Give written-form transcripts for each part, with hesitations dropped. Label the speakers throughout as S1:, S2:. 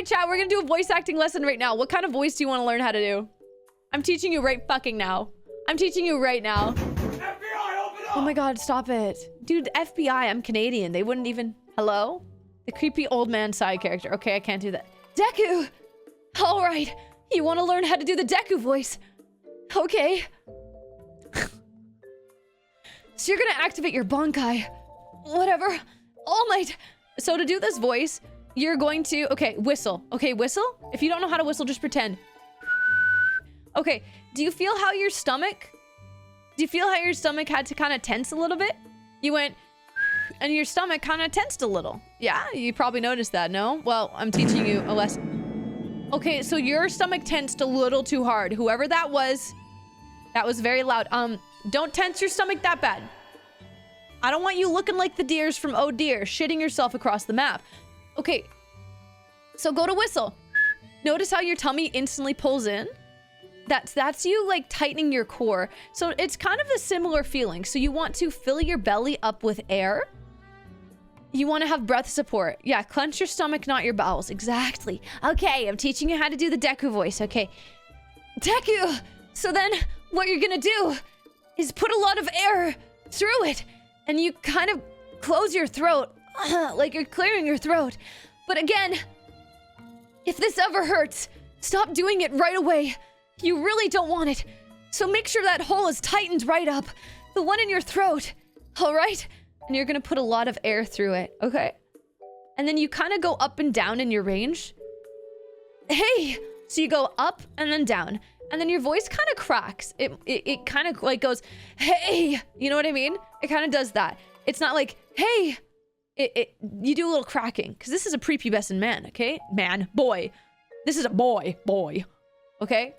S1: chat, we're gonna do a voice acting lesson right now. What kind of voice do you want to learn how to do? I'm teaching you right fucking now. I'm teaching you right now.
S2: FBI, open up!
S1: Oh my god, stop it. Dude, FBI, I'm Canadian. They wouldn't even... Hello? The creepy old man side character. Okay, I can't do that. Deku! All right. You want to learn how to do the Deku voice? Okay. So you're gonna activate your Bankai. Whatever. All Might. So to do this voice, you're going to... Okay, whistle. Okay, whistle? If you don't know how to whistle, just pretend. Okay, do you feel how your stomach... Do you feel how your stomach had to kind of tense a little bit? You went... And your stomach kind of tensed a little. Yeah, you probably noticed that, no? Well, I'm teaching you a lesson. Okay, so your stomach tensed a little too hard. Whoever that was very loud. Don't tense your stomach that bad. I don't want you looking like the deers from Oh Dear, shitting yourself across the map. Okay, so go to whistle. Notice how your tummy instantly pulls in? That's you like tightening your core. So it's kind of a similar feeling. So you want to fill your belly up with air. You want to have breath support. Yeah, clench your stomach, not your bowels. Exactly. Okay, I'm teaching you how to do the Deku voice. Okay. Deku! So then what you're gonna do is put a lot of air through it. And you kind of close your throat. Like you're clearing your throat. But again, if this ever hurts, stop doing it right away. You really don't want it. So make sure that hole is tightened right up. The one in your throat. All right? And you're gonna put a lot of air through it, okay? And then you kind of go up and down in your range. Hey! So you go up and then down. And then your voice kind of cracks. It kind of like goes, hey! You know what I mean? It kind of does that. It's not like, hey! You do a little cracking. Because this is a prepubescent man, okay? Man. Boy. This is a boy. Boy. Okay?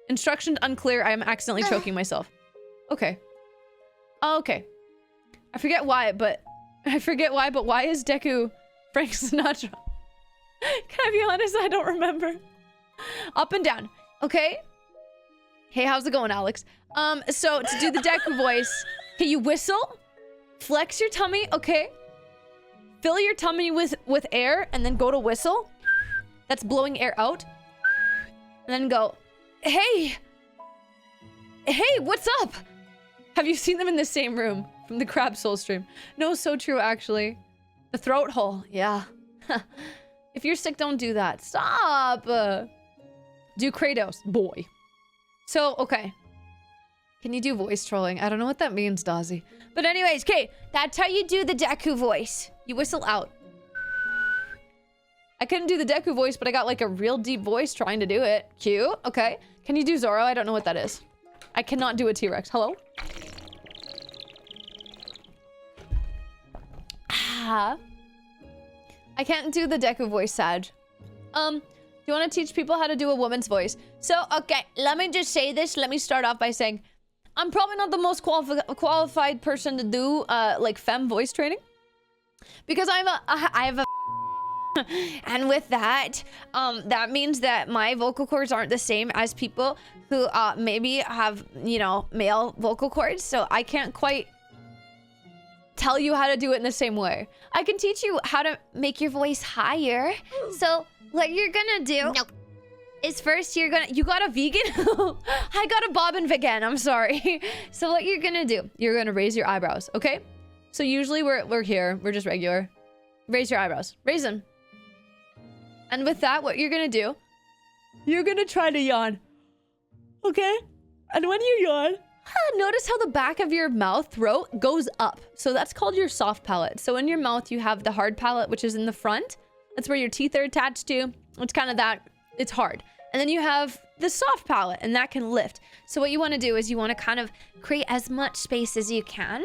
S1: Instructions unclear. I am accidentally choking myself. Okay. Okay. I forget why, but why is Deku Frank Sinatra? Can I be honest? I don't remember. Up and down. Okay. Hey, how's it going, Alex? So to do the Deku voice, okay, you whistle, flex your tummy, okay? Fill your tummy with air, and then go to whistle. That's blowing air out. And then go, hey! Hey, what's up? Have you seen them in the same room from the Crab Soul stream? No, so true, actually. The throat hole, yeah. If you're sick, don't do that. Stop! Do Kratos, boy. So, okay. Can you do voice trolling? I don't know what that means, Dazzy. But anyways, okay, that's how you do the Deku voice. You whistle out. I couldn't do the Deku voice, but I got like a real deep voice trying to do it. Cute, okay. Can you do Zoro? I don't know what that is. I cannot do a T-Rex. Hello? I can't do the Deku voice, Sag. Do you want to teach people how to do a woman's voice? So, okay, let me just say this. Let me start off by saying, I'm probably not the most qualified person to do, like, femme voice training. Because I have a and with that, that means that my vocal cords aren't the same as people who, maybe have, you know, male vocal cords. So I can't quite tell you how to do it in the same way. I can teach you how to make your voice higher. So what you're gonna do is first you got a vegan? I got a Bob and vegan, I'm sorry. So what you're gonna do, you're gonna raise your eyebrows, okay? So usually we're here, we're just regular. Raise your eyebrows, raise them. And with that, what you're gonna do, you're gonna try to yawn, okay? And when you yawn, notice how the back of your mouth, throat, goes up. So that's called your soft palate. So in your mouth, you have the hard palate, which is in the front. That's where your teeth are attached to. It's kind of that, it's hard. And then you have the soft palate, and that can lift. So what you want to do is you want to kind of create as much space as you can.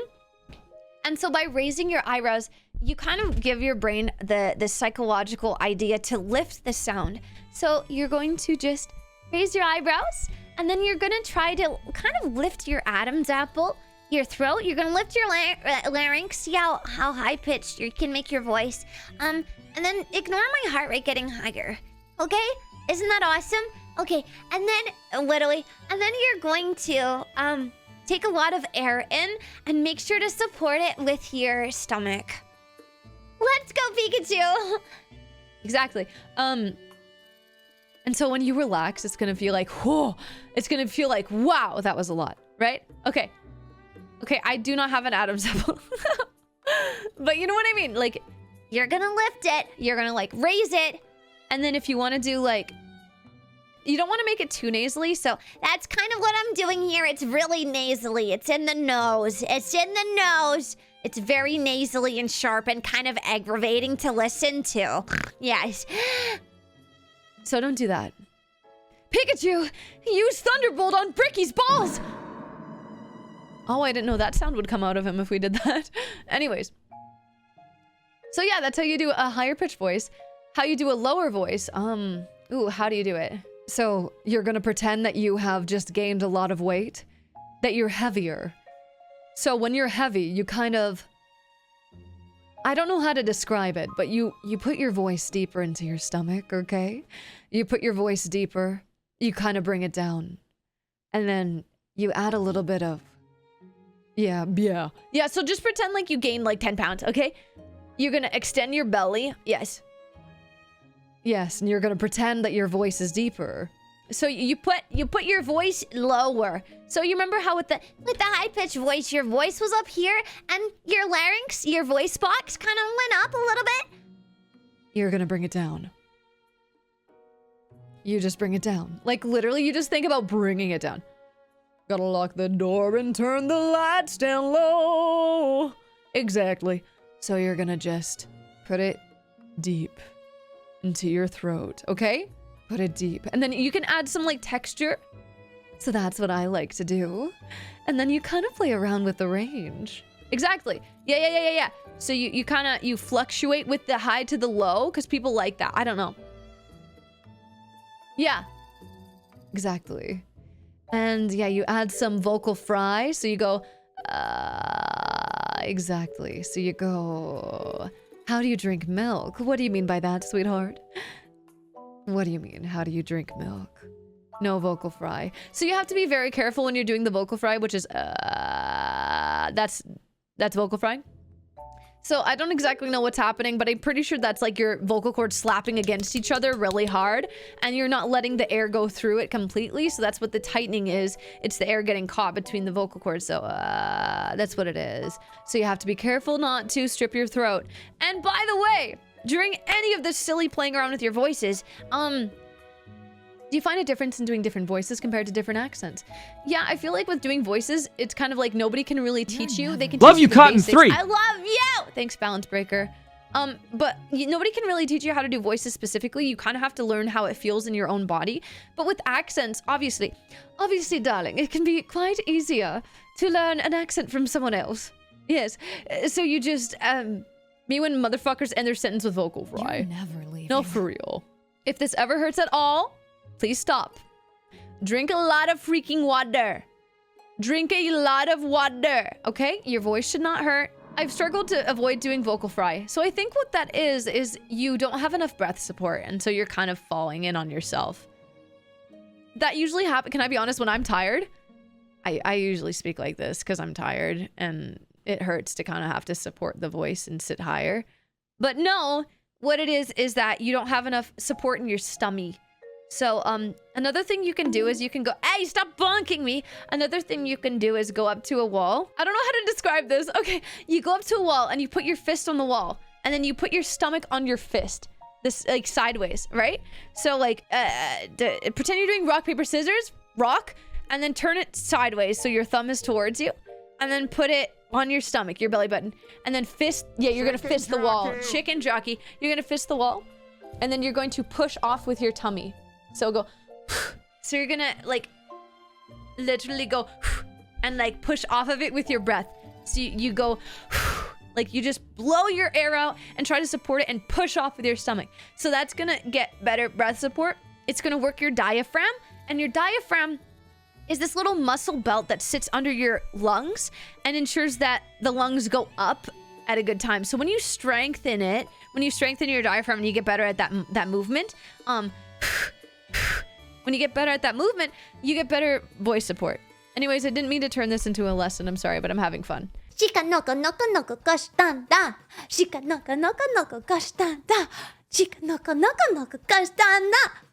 S1: And so by raising your eyebrows, you kind of give your brain the psychological idea to lift the sound. So you're going to just raise your eyebrows, and then you're gonna try to kind of lift your Adam's apple, your throat. You're gonna lift your larynx. See how high-pitched you can make your voice. And then ignore my heart rate getting higher. Okay? Isn't that awesome? Okay, and then, literally, and then you're going to, take a lot of air in and make sure to support it with your stomach. Let's go, Pikachu! Exactly. And so when you relax, it's gonna feel like, whoa, it's gonna feel like, wow, that was a lot, right? Okay. Okay, I do not have an Adam's apple. But you know what I mean? Like, you're gonna lift it, you're gonna like raise it, and then if you wanna do like, you don't wanna make it too nasally, so
S3: That's kind of what I'm doing here. It's really nasally. It's in the nose. It's in the nose. It's very nasally and sharp and kind of aggravating to listen to. Yes.
S1: so don't do that. Pikachu, use Thunderbolt on Bricky's balls! Oh, I didn't know that sound would come out of him if we did that. Anyways. So yeah, that's how you do a higher pitch voice. How you do a lower voice. Ooh, how do you do it? So you're gonna pretend that you have just gained a lot of weight, that you're heavier. So when you're heavy, you kind of, I don't know how to describe it, but you put your voice deeper into your stomach, okay? You put your voice deeper, you kind of bring it down. And then you add a little bit of, yeah, so just pretend like you gained like 10 pounds, okay? You're gonna extend your belly, yes. Yes, and you're gonna pretend that your voice is deeper. So you put your voice lower. So you remember how with the
S3: high-pitched voice, your voice was up here, and your larynx, your voice box kind of went up a little bit.
S1: You're gonna bring it down. You just bring it down. Like literally, you just think about bringing it down. Gotta lock the door and turn the lights down low. Exactly. So you're gonna just put it deep into your throat, okay? Put it deep. And then you can add some like texture. So that's what I like to do. And then you kind of play around with the range. Exactly. Yeah. So you kind of, you fluctuate with the high to the low because people like that. I don't know. Yeah. Exactly. And yeah, you add some vocal fry. So you go, exactly. So you go, how do you drink milk? What do you mean by that, sweetheart? What do you mean? How do you drink milk? No vocal fry. So you have to be very careful when you're doing the vocal fry, which is, that's vocal fry. So I don't exactly know what's happening, but I'm pretty sure that's like your vocal cords slapping against each other really hard, and you're not letting the air go through it completely. So that's what the tightening is. It's the air getting caught between the vocal cords. So that's what it is. So you have to be careful not to strip your throat. And by the way, during any of this silly playing around with your voices, do you find a difference in doing different voices compared to different accents? Yeah, I feel like with doing voices, it's kind of like nobody can really teach you. They can
S2: Love
S1: teach
S2: you,
S1: the
S2: Cotton
S1: basics.
S2: 3.
S1: I love you! Thanks, Balance Breaker. But nobody can really teach you how to do voices specifically. You kind of have to learn how it feels in your own body. But with accents, obviously, darling, it can be quite easier to learn an accent from someone else. Yes. So you just, me when motherfuckers end their sentence with vocal fry.
S4: You're never leaving.
S1: No, for real. If this ever hurts at all, please stop. Drink a lot of freaking water. Drink a lot of water, okay? Your voice should not hurt. I've struggled to avoid doing vocal fry. So I think what that is you don't have enough breath support, and so you're kind of falling in on yourself. That usually happens, can I be honest, when I'm tired? I usually speak like this because I'm tired, and it hurts to kind of have to support the voice and sit higher. But no, what it is that you don't have enough support in your stomach. So, another thing you can do is you can go, hey, stop bonking me. Another thing you can do is go up to a wall. I don't know how to describe this. Okay, you go up to a wall and you put your fist on the wall, and then you put your stomach on your fist. This, like, sideways, right? So, like, pretend you're doing rock, paper, scissors, rock, and then turn it sideways so your thumb is towards you, and then put it on your stomach, your belly button, and then fist, yeah, you're gonna fist the wall. Chicken jockey. You're gonna fist the wall, and then you're going to push off with your tummy. So go, so you're gonna like literally go and like push off of it with your breath. So you go like you just blow your air out and try to support it and push off with your stomach. So that's gonna get better breath support. It's gonna work your diaphragm, and your diaphragm is this little muscle belt that sits under your lungs and ensures that the lungs go up at a good time. So when you strengthen it, when you strengthen your diaphragm and you get better at that movement, when you get better at that movement, you get better voice support. Anyways, I didn't mean to turn this into a lesson. I'm sorry, but I'm having fun.
S3: しかのこのこのここしたんだ。しかのこのこのここしたんだ。しかのこのこのここしたんだ。